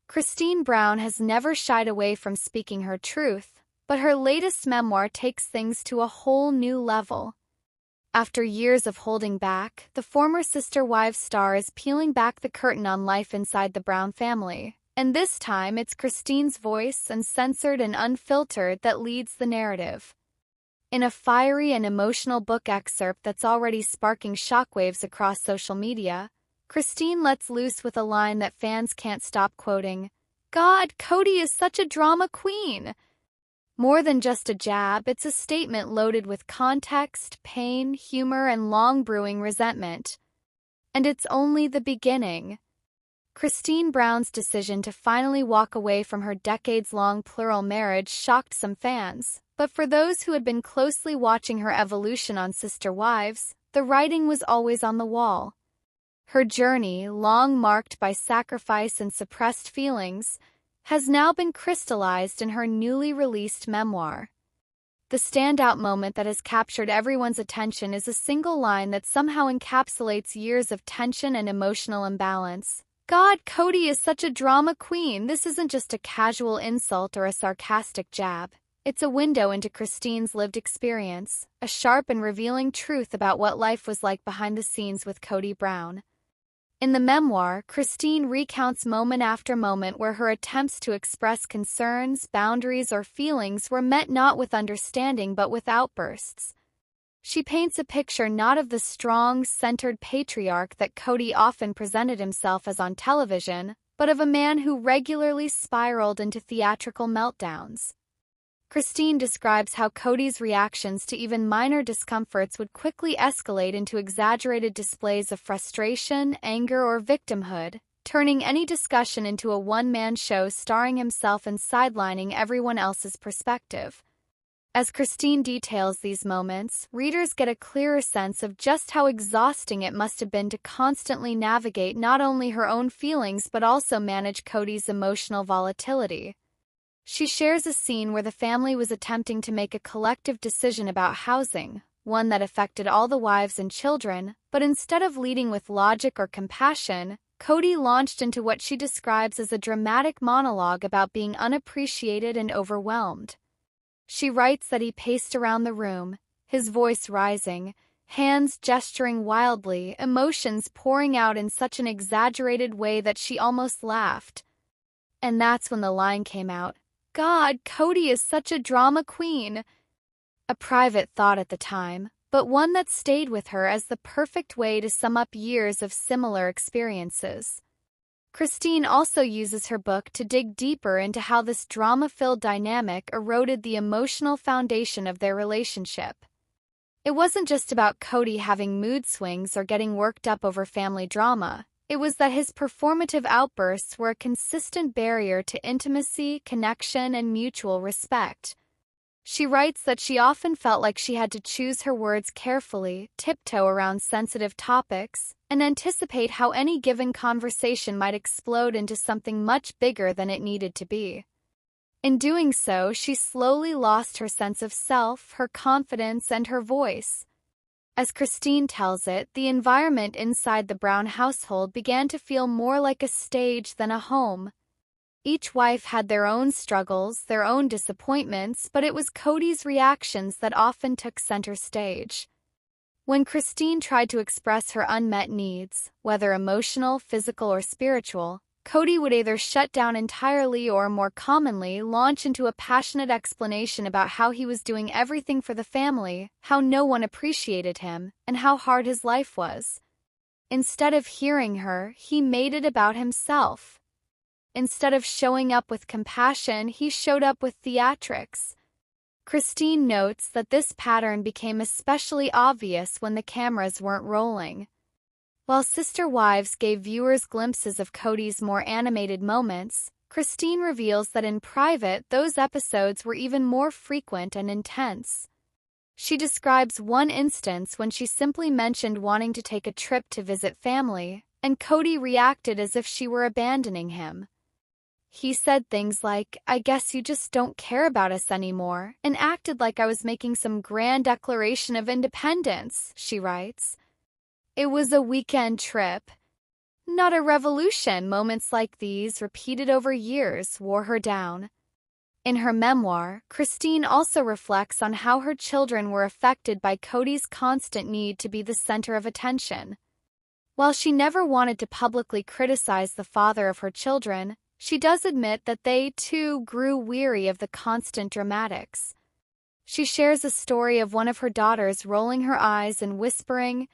Christine Brown has never shied away from speaking her truth, but her latest memoir takes things to a whole new level. After years of holding back, the former Sister Wives star is peeling back the curtain on life inside the Brown family, and this time it's Christine's voice, uncensored and unfiltered, that leads the narrative. In a fiery and emotional book excerpt that's already sparking shockwaves across social media, Christine lets loose with a line that fans can't stop quoting. "God, Cody is such a drama queen!" More than just a jab, it's a statement loaded with context, pain, humor, and long-brewing resentment. And it's only the beginning. Christine Brown's decision to finally walk away from her decades-long plural marriage shocked some fans, but for those who had been closely watching her evolution on Sister Wives, the writing was always on the wall. Her journey, long marked by sacrifice and suppressed feelings, has now been crystallized in her newly released memoir. The standout moment that has captured everyone's attention is a single line that somehow encapsulates years of tension and emotional imbalance. "God, Cody is such a drama queen." This isn't just a casual insult or a sarcastic jab. It's a window into Christine's lived experience, a sharp and revealing truth about what life was like behind the scenes with Cody Brown. In the memoir, Christine recounts moment after moment where her attempts to express concerns, boundaries, or feelings were met not with understanding but with outbursts. She paints a picture not of the strong, centered patriarch that Cody often presented himself as on television, but of a man who regularly spiraled into theatrical meltdowns. Christine describes how Cody's reactions to even minor discomforts would quickly escalate into exaggerated displays of frustration, anger, or victimhood, turning any discussion into a one-man show starring himself and sidelining everyone else's perspective. As Christine details these moments, readers get a clearer sense of just how exhausting it must have been to constantly navigate not only her own feelings but also manage Cody's emotional volatility. She shares a scene where the family was attempting to make a collective decision about housing, one that affected all the wives and children, but instead of leading with logic or compassion, Cody launched into what she describes as a dramatic monologue about being unappreciated and overwhelmed. She writes that he paced around the room, his voice rising, hands gesturing wildly, emotions pouring out in such an exaggerated way that she almost laughed. And that's when the line came out. "God, Cody is such a drama queen." A private thought at the time, but one that stayed with her as the perfect way to sum up years of similar experiences. Christine also uses her book to dig deeper into how this drama-filled dynamic eroded the emotional foundation of their relationship. It wasn't just about Cody having mood swings or getting worked up over family drama. It was that his performative outbursts were a consistent barrier to intimacy, connection, and mutual respect. She writes that she often felt like she had to choose her words carefully, tiptoe around sensitive topics, and anticipate how any given conversation might explode into something much bigger than it needed to be. In doing so, she slowly lost her sense of self, her confidence, and her voice. As Christine tells it, the environment inside the Brown household began to feel more like a stage than a home. Each wife had their own struggles, their own disappointments, but it was Cody's reactions that often took center stage. When Christine tried to express her unmet needs, whether emotional, physical, or spiritual, Cody would either shut down entirely or, more commonly, launch into a passionate explanation about how he was doing everything for the family, how no one appreciated him, and how hard his life was. Instead of hearing her, he made it about himself. Instead of showing up with compassion, he showed up with theatrics. Christine notes that this pattern became especially obvious when the cameras weren't rolling. While Sister Wives gave viewers glimpses of Cody's more animated moments, Christine reveals that in private those episodes were even more frequent and intense. She describes one instance when she simply mentioned wanting to take a trip to visit family, and Cody reacted as if she were abandoning him. He said things like, "I guess you just don't care about us anymore," and acted like I was making some grand declaration of independence, she writes. It was a weekend trip. not a revolution. Moments like these, repeated over years, wore her down. In her memoir, Christine also reflects on how her children were affected by Cody's constant need to be the center of attention. While she never wanted to publicly criticize the father of her children, she does admit that they, too, grew weary of the constant dramatics. She shares a story of one of her daughters rolling her eyes and whispering,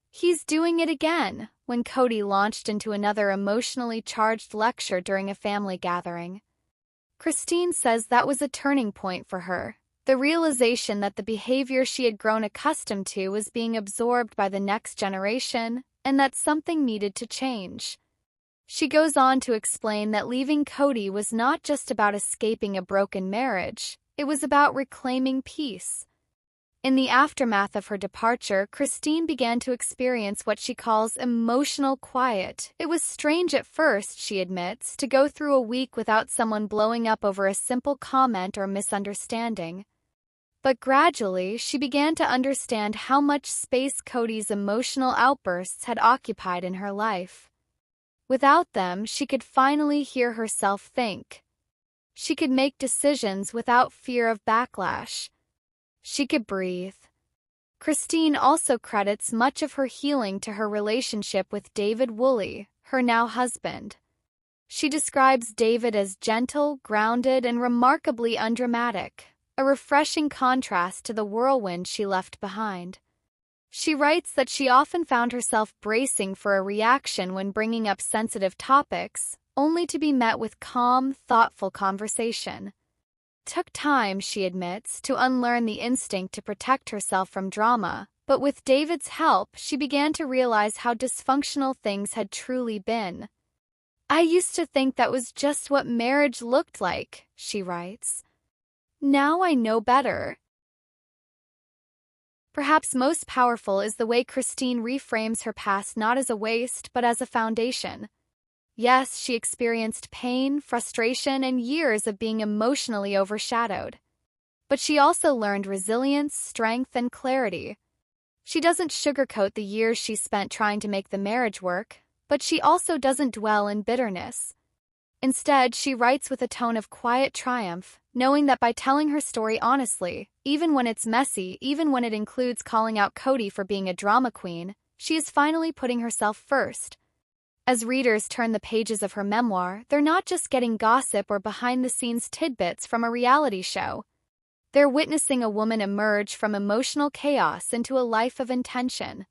"He's doing it again," when Cody launched into another emotionally charged lecture during a family gathering. Christine says that was a turning point for her, the realization that the behavior she had grown accustomed to was being absorbed by the next generation, and that something needed to change. She goes on to explain that leaving Cody was not just about escaping a broken marriage, it was about reclaiming peace. In the aftermath of her departure, Christine began to experience what she calls emotional quiet. It was strange at first, she admits, to go through a week without someone blowing up over a simple comment or misunderstanding. But gradually, she began to understand how much space Cody's emotional outbursts had occupied in her life. Without them, she could finally hear herself think. She could make decisions without fear of backlash. She could breathe. Christine also credits much of her healing to her relationship with David Woolley, her now husband. She describes David as gentle, grounded, and remarkably undramatic, a refreshing contrast to the whirlwind she left behind. She writes that she often found herself bracing for a reaction when bringing up sensitive topics, only to be met with calm, thoughtful conversation. Took time, she admits, to unlearn the instinct to protect herself from drama, but with David's help, she began to realize how dysfunctional things had truly been. "I used to think that was just what marriage looked like," she writes. "Now I know better." Perhaps most powerful is the way Christine reframes her past not as a waste but as a foundation. Yes, she experienced pain, frustration, and years of being emotionally overshadowed. But she also learned resilience, strength, and clarity. She doesn't sugarcoat the years she spent trying to make the marriage work, but she also doesn't dwell in bitterness. Instead, she writes with a tone of quiet triumph, knowing that by telling her story honestly, even when it's messy, even when it includes calling out Cody for being a drama queen, she is finally putting herself first. As readers turn the pages of her memoir, they're not just getting gossip or behind-the-scenes tidbits from a reality show. They're witnessing a woman emerge from emotional chaos into a life of intention.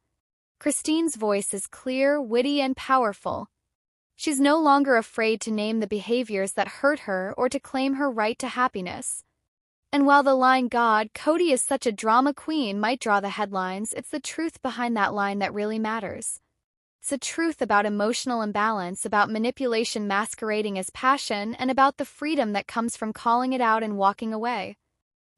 Christine's voice is clear, witty, and powerful. She's no longer afraid to name the behaviors that hurt her or to claim her right to happiness. And while the line "God, Cody is such a drama queen" might draw the headlines, it's the truth behind that line that really matters. It's a truth about emotional imbalance, about manipulation masquerading as passion, and about the freedom that comes from calling it out and walking away.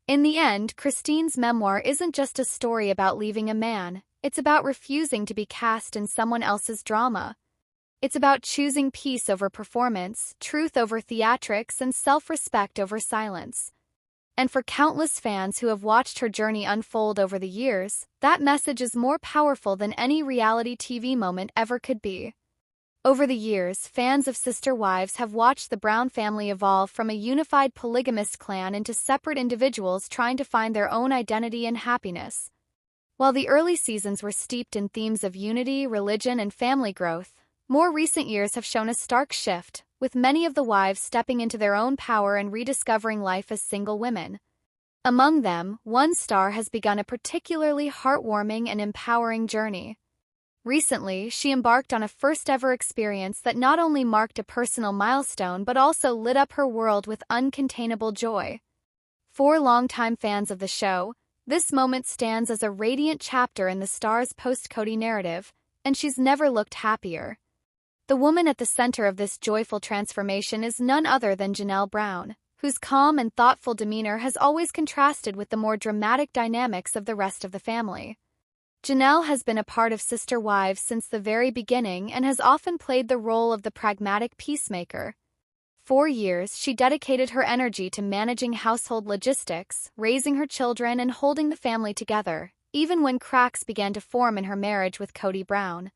In the end, Christine's memoir isn't just a story about leaving a man, it's about refusing to be cast in someone else's drama. It's about choosing peace over performance, truth over theatrics, and self-respect over silence. And for countless fans who have watched her journey unfold over the years, that message is more powerful than any reality TV moment ever could be. Over the years, fans of Sister Wives have watched the Brown family evolve from a unified polygamous clan into separate individuals trying to find their own identity and happiness. While the early seasons were steeped in themes of unity, religion, and family growth, more recent years have shown a stark shift, with many of the wives stepping into their own power and rediscovering life as single women. Among them, one star has begun a particularly heartwarming and empowering journey. Recently, she embarked on a first-ever experience that not only marked a personal milestone but also lit up her world with uncontainable joy. For longtime fans of the show, this moment stands as a radiant chapter in the star's post-Cody narrative, and she's never looked happier. The woman at the center of this joyful transformation is none other than Janelle Brown, whose calm and thoughtful demeanor has always contrasted with the more dramatic dynamics of the rest of the family. Janelle has been a part of Sister Wives since the very beginning and has often played the role of the pragmatic peacemaker. For years, she dedicated her energy to managing household logistics, raising her children, and holding the family together, even when cracks began to form in her marriage with Cody Brown.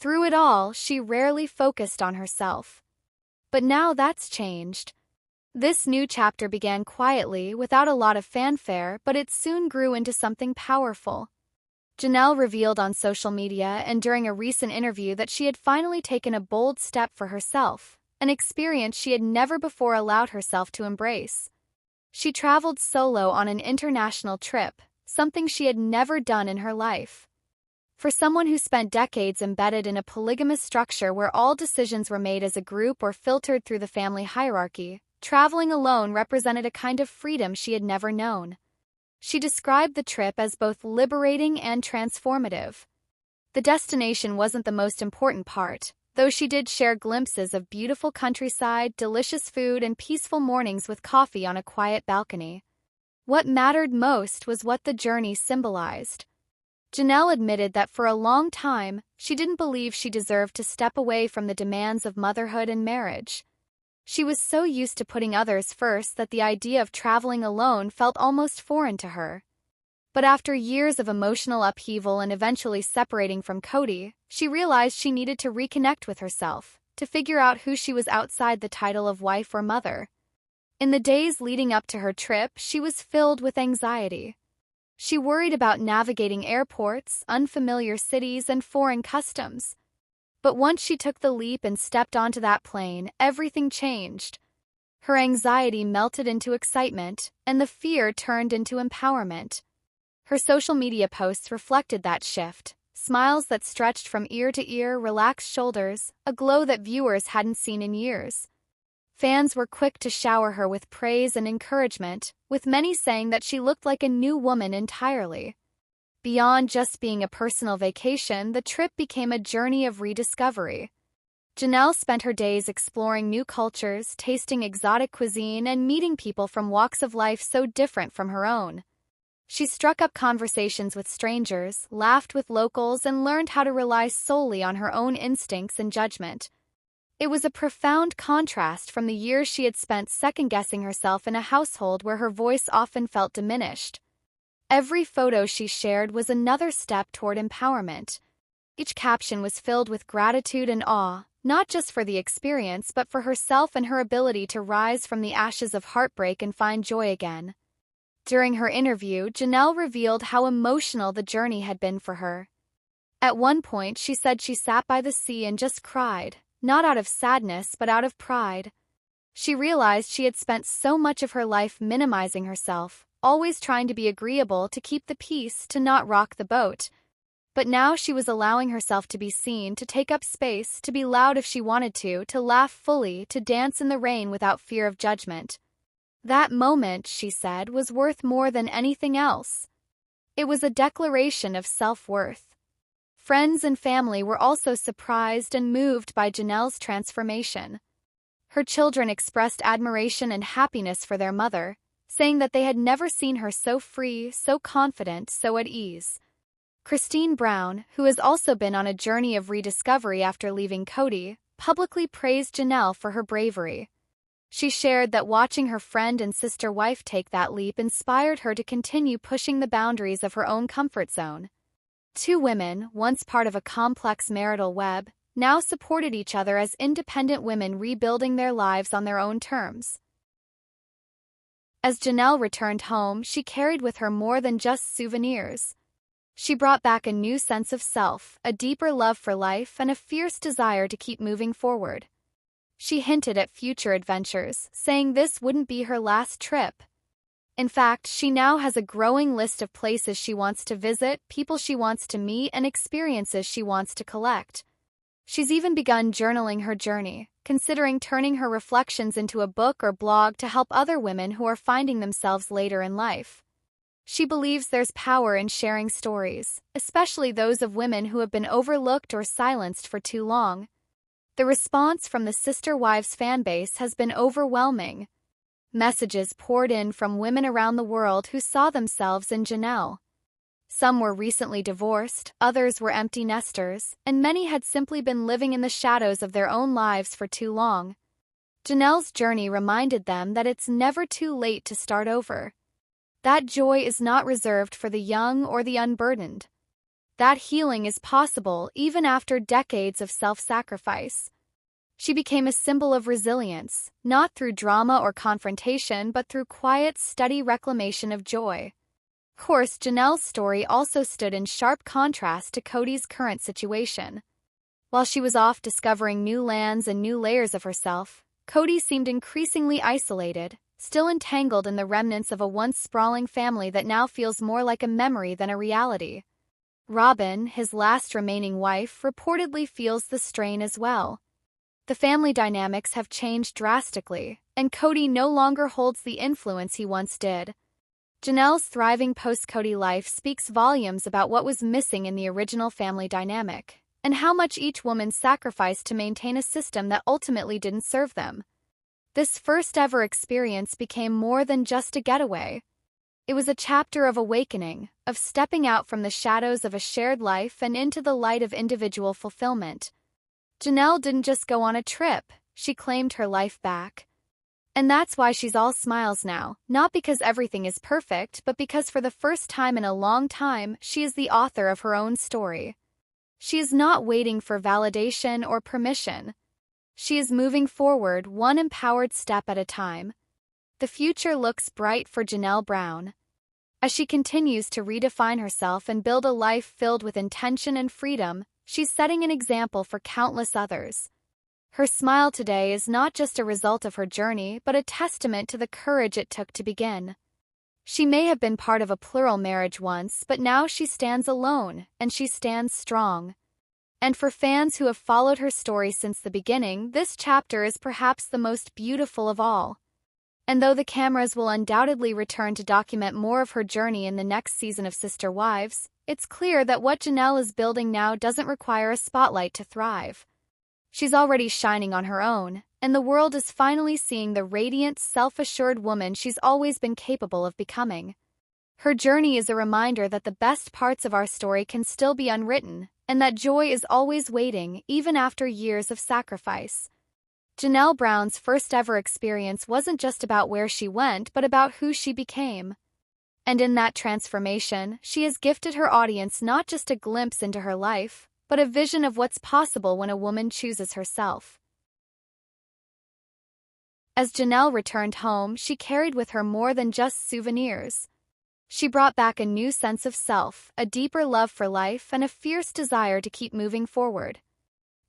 Through it all, she rarely focused on herself. But now that's changed. This new chapter began quietly, without a lot of fanfare, but it soon grew into something powerful. Janelle revealed on social media and during a recent interview that she had finally taken a bold step for herself, an experience she had never before allowed herself to embrace. She traveled solo on an international trip, something she had never done in her life. For someone who spent decades embedded in a polygamous structure where all decisions were made as a group or filtered through the family hierarchy, traveling alone represented a kind of freedom she had never known. She described the trip as both liberating and transformative. The destination wasn't the most important part, though she did share glimpses of beautiful countryside, delicious food, and peaceful mornings with coffee on a quiet balcony. What mattered most was what the journey symbolized. Janelle admitted that for a long time, she didn't believe she deserved to step away from the demands of motherhood and marriage. She was so used to putting others first that the idea of traveling alone felt almost foreign to her. But after years of emotional upheaval and eventually separating from Cody, she realized she needed to reconnect with herself, to figure out who she was outside the title of wife or mother. In the days leading up to her trip, she was filled with anxiety. She worried about navigating airports, unfamiliar cities, and foreign customs. But once she took the leap and stepped onto that plane, everything changed. Her anxiety melted into excitement, and the fear turned into empowerment. Her social media posts reflected that shift. Smiles that stretched from ear to ear, relaxed shoulders, a glow that viewers hadn't seen in years. Fans were quick to shower her with praise and encouragement, with many saying that she looked like a new woman entirely. Beyond just being a personal vacation, the trip became a journey of rediscovery. Janelle spent her days exploring new cultures, tasting exotic cuisine, and meeting people from walks of life so different from her own. She struck up conversations with strangers, laughed with locals, and learned how to rely solely on her own instincts and judgment. It was a profound contrast from the years she had spent second-guessing herself in a household where her voice often felt diminished. Every photo she shared was another step toward empowerment. Each caption was filled with gratitude and awe, not just for the experience but for herself and her ability to rise from the ashes of heartbreak and find joy again. During her interview, Janelle revealed how emotional the journey had been for her. At one point, she said she sat by the sea and just cried, not out of sadness but out of pride. She realized she had spent so much of her life minimizing herself, always trying to be agreeable, to keep the peace, to not rock the boat. But now she was allowing herself to be seen, to take up space, to be loud if she wanted to laugh fully, to dance in the rain without fear of judgment. That moment, she said, was worth more than anything else. It was a declaration of self-worth. Friends and family were also surprised and moved by Janelle's transformation. Her children expressed admiration and happiness for their mother, saying that they had never seen her so free, so confident, so at ease. Christine Brown, who has also been on a journey of rediscovery after leaving Cody, publicly praised Janelle for her bravery. She shared that watching her friend and sister wife take that leap inspired her to continue pushing the boundaries of her own comfort zone. Two women, once part of a complex marital web, now supported each other as independent women rebuilding their lives on their own terms. As Janelle returned home, she carried with her more than just souvenirs. She brought back a new sense of self, a deeper love for life, and a fierce desire to keep moving forward. She hinted at future adventures, saying this wouldn't be her last trip. In fact, she now has a growing list of places she wants to visit, people she wants to meet, and experiences she wants to collect. She's even begun journaling her journey, considering turning her reflections into a book or blog to help other women who are finding themselves later in life. She believes there's power in sharing stories, especially those of women who have been overlooked or silenced for too long. The response from the Sister Wives fanbase has been overwhelming. Messages poured in from women around the world who saw themselves in Janelle. Some were recently divorced, others were empty nesters, and many had simply been living in the shadows of their own lives for too long. Janelle's journey reminded them that it's never too late to start over. That joy is not reserved for the young or the unburdened. That healing is possible even after decades of self-sacrifice. She became a symbol of resilience, not through drama or confrontation but through quiet, steady reclamation of joy. Of course, Janelle's story also stood in sharp contrast to Cody's current situation. While she was off discovering new lands and new layers of herself, Cody seemed increasingly isolated, still entangled in the remnants of a once sprawling family that now feels more like a memory than a reality. Robin, his last remaining wife, reportedly feels the strain as well. The family dynamics have changed drastically, and Cody no longer holds the influence he once did. Janelle's thriving post-Cody life speaks volumes about what was missing in the original family dynamic, and how much each woman sacrificed to maintain a system that ultimately didn't serve them. This first-ever experience became more than just a getaway. It was a chapter of awakening, of stepping out from the shadows of a shared life and into the light of individual fulfillment. Janelle didn't just go on a trip, she claimed her life back. And that's why she's all smiles now, not because everything is perfect, but because for the first time in a long time, she is the author of her own story. She is not waiting for validation or permission. She is moving forward one empowered step at a time. The future looks bright for Janelle Brown. As she continues to redefine herself and build a life filled with intention and freedom, she's setting an example for countless others. Her smile today is not just a result of her journey but a testament to the courage it took to begin. She may have been part of a plural marriage once, but now she stands alone, and she stands strong. And for fans who have followed her story since the beginning, this chapter is perhaps the most beautiful of all. And though the cameras will undoubtedly return to document more of her journey in the next season of Sister Wives, it's clear that what Janelle is building now doesn't require a spotlight to thrive. She's already shining on her own, and the world is finally seeing the radiant, self-assured woman she's always been capable of becoming. Her journey is a reminder that the best parts of our story can still be unwritten, and that joy is always waiting, even after years of sacrifice. Janelle Brown's first-ever experience wasn't just about where she went, but about who she became. And in that transformation, she has gifted her audience not just a glimpse into her life, but a vision of what's possible when a woman chooses herself. As Janelle returned home, she carried with her more than just souvenirs. She brought back a new sense of self, a deeper love for life, and a fierce desire to keep moving forward.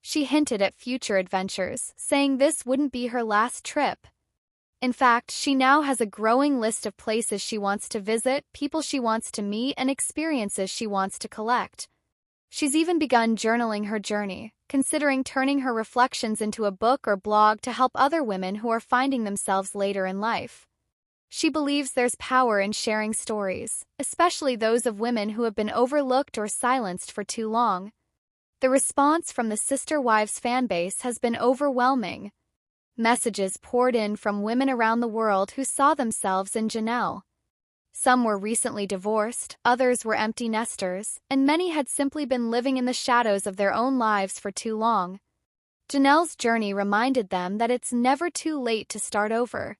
She hinted at future adventures, saying this wouldn't be her last trip. In fact, she now has a growing list of places she wants to visit, people she wants to meet, and experiences she wants to collect. She's even begun journaling her journey, considering turning her reflections into a book or blog to help other women who are finding themselves later in life. She believes there's power in sharing stories, especially those of women who have been overlooked or silenced for too long. The response from the Sister Wives fanbase has been overwhelming. Messages poured in from women around the world who saw themselves in Janelle. Some were recently divorced, others were empty nesters, and many had simply been living in the shadows of their own lives for too long. Janelle's journey reminded them that it's never too late to start over.